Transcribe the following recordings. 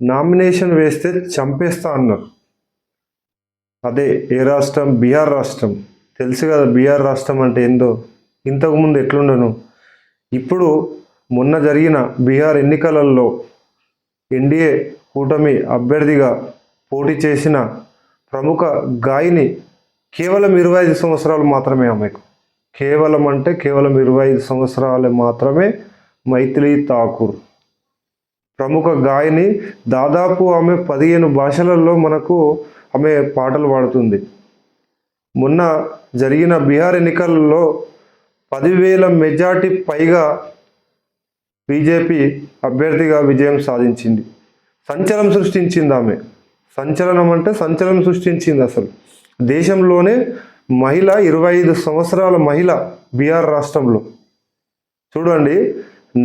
Nomination వేస్తే చంపేస్తా అన్నారు. అదే ఏ రాష్ట్రం? బీహార్ రాష్ట్రం. తెలుసు కదా బీహార్ రాష్ట్రం అంటే ఏందో. ఇంతకుముందు ఎట్లుండను. ఇప్పుడు మొన్న జరిగిన బీహార్ ఎన్నికలలో ఎన్డీఏ కూటమి అభ్యర్థిగా పోటీ చేసిన ప్రముఖ గాయని కేవలం 25 సంవత్సరాలు మాత్రమే ఆమెకు. కేవలం అంటే కేవలం 25 సంవత్సరాలు మాత్రమే మైథిలి ఠాకూర్. ప్రముఖ గాయని. దాదాపు ఆమె 15 భాషలలో మనకు ఆమె పాటలు పాడుతుంది. మొన్న జరిగిన బీహార్ ఎన్నికలలో 10,000 మెజార్టీ పైగా బీజేపీ అభ్యర్థిగా విజయం సాధించింది. సంచలనం సృష్టించింది ఆమె. సంచలనం అంటే సంచలనం సృష్టించింది. అసలు దేశంలోనే మహిళ, 25 సంవత్సరాల మహిళ బీహార్ రాష్ట్రంలో. చూడండి,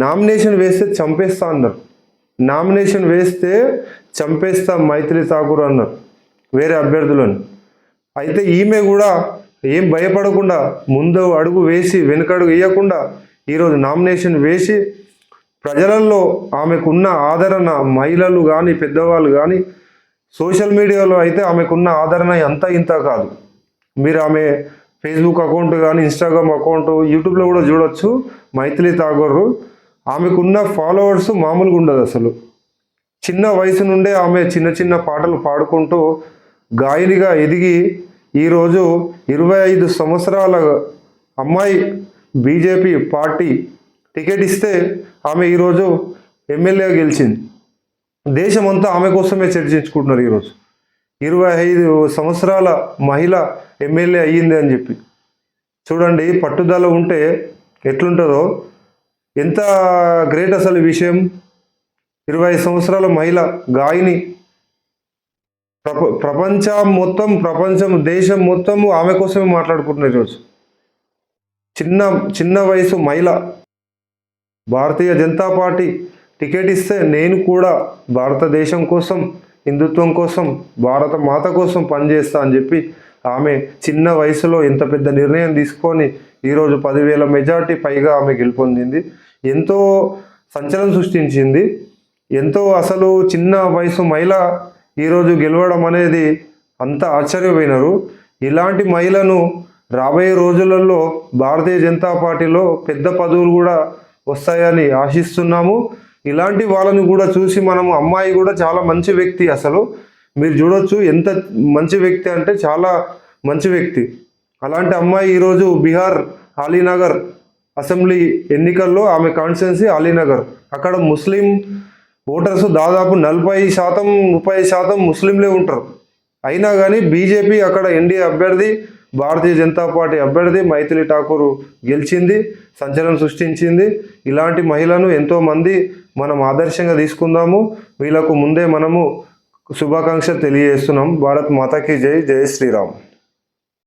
నామినేషన్ వేస్తే చంపేస్తా అన్నారు. నామినేషన్ వేస్తే చంపేస్తా మైథిలి ఠాకూర్ అన్నారు వేరే అభ్యర్థులను. అయితే ఈమె కూడా ఏం భయపడకుండా ముందు అడుగు వేసి వెనుకడుగు వేయకుండా ఈరోజు నామినేషన్ వేసి ప్రజలలో ఆమెకున్న ఆదరణ, మహిళలు కానీ పెద్దవాళ్ళు కానీ సోషల్ మీడియాలో అయితే ఆమెకున్న ఆదరణ అంతా ఇంత కాదు. మీరు ఆమె ఫేస్బుక్ అకౌంట్ కానీ ఇన్స్టాగ్రామ్ అకౌంట్ యూట్యూబ్లో కూడా చూడొచ్చు. మైథిలి ఠాకూర్ ఆమెకున్న ఫాలోవర్స్ మామూలుగా ఉండదు అసలు. చిన్న వయసు నుండే ఆమె చిన్న చిన్న పాటలు పాడుకుంటూ గాయనిగా ఎదిగి ఈరోజు 25 సంవత్సరాల అమ్మాయి బీజేపీ పార్టీ టికెట్ ఇస్తే ఆమె ఈరోజు ఎమ్మెల్యేగా గెలిచింది. దేశమంతా ఆమె కోసమే చర్చించుకుంటున్నారు ఈరోజు. 25 సంవత్సరాల మహిళ ఎమ్మెల్యే అయ్యింది అని చెప్పి. చూడండి, పట్టుదల ఉంటే ఎట్లుంటుందో. ఎంత గ్రేట్ అసలు ఈ విషయం. 25 సంవత్సరాల మహిళ గాయని. ప్రపంచం దేశం మొత్తము ఆమె కోసమే మాట్లాడుకుంటున్నారు ఈరోజు. చిన్న వయసు మహిళ. భారతీయ జనతా పార్టీ టికెట్ ఇస్తే నేను కూడా భారతదేశం కోసం, హిందుత్వం కోసం, భారత మాత కోసం పనిచేస్తా అని చెప్పి ఆమె చిన్న వయసులో ఎంత పెద్ద నిర్ణయం తీసుకొని ఈరోజు 10,000 మెజార్టీ పైగా ఆమె గెలుపొందింది. ఎంతో సంచలనం సృష్టించింది. ఎంతో అసలు చిన్న వయసు మహిళ ఈరోజు గెలవడం అనేది అంత ఆశ్చర్యపోయినారు. ఇలాంటి మహిళను రాబోయే రోజులలో భారతీయ జనతా పార్టీలో పెద్ద పదవులు కూడా వస్తాయని ఆశిస్తున్నాము. ఇలాంటి వాళ్ళని కూడా చూసి మనము, అమ్మాయి కూడా చాలా మంచి వ్యక్తి. అసలు మీరు చూడొచ్చు ఎంత మంచి వ్యక్తి అంటే చాలా మంచి వ్యక్తి. అలాంటి అమ్మాయి ఈరోజు బీహార్ అలీనగర్ అసెంబ్లీ ఎన్నికల్లో ఆమె కాన్స్టిట్యున్సీ అలీనగర్, అక్కడ ముస్లిం ఓటర్స్ దాదాపు 40%, 30% ముస్లింలే ఉంటారు. అయినా కానీ బీజేపీ అక్కడ ఎన్డీఏ అభ్యర్థి, భారతీయ జనతా పార్టీ అభ్యర్థి మైథిలి ఠాకూర్ గెలిచింది, సంచలనం సృష్టించింది. ఇలాంటి మహిళను ఎంతోమంది మనం ఆదర్శంగా తీసుకుందాము. వీళ్ళకు ముందే మనము శుభాకాంక్షలు తెలియజేస్తున్నాం. భారత్ మాతాకి జై. జై శ్రీరామ్.